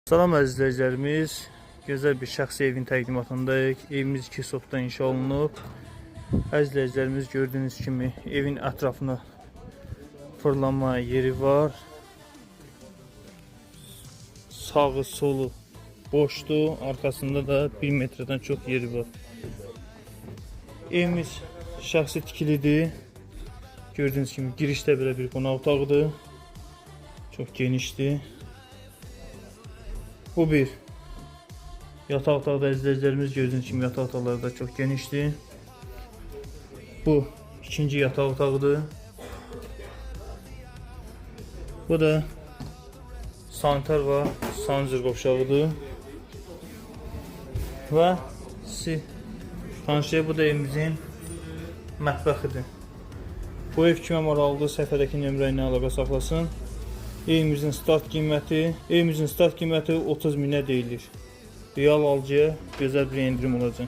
Salam əzizləyicilərimiz, gözəl bir şəxsi evin təqdimatındayıq. Evimiz 2 sotda inşa olunub. Əzizləyicilərimiz gördüyünüz kimi evin ətrafına fırlanma yeri var. Sağı solu boşdur, arkasında da 1 metreden çox yeri var. Evimiz şəxsi tikilidir. Gördüyünüz kimi girişdə belə bir qonaq otağıdır. Çox genişdir. Bu bir yataq otağı da əzizləyicilərimiz gördüyünüz kimi yataq otaqları da çox genişdir. Bu ikinci yataq otağıdır. Bu da sanitar və sancır qovşağıdır. Və sizi tanışlayaq, bu da evimizin mətbəxidir. Bu ev kimə maraqlıdır, səhifədəki nömrə ilə əlaqə saxlasın. Evimizin start qiyməti 30 minə deyilir. Real alıcıya gözəl bir endirim olacaq.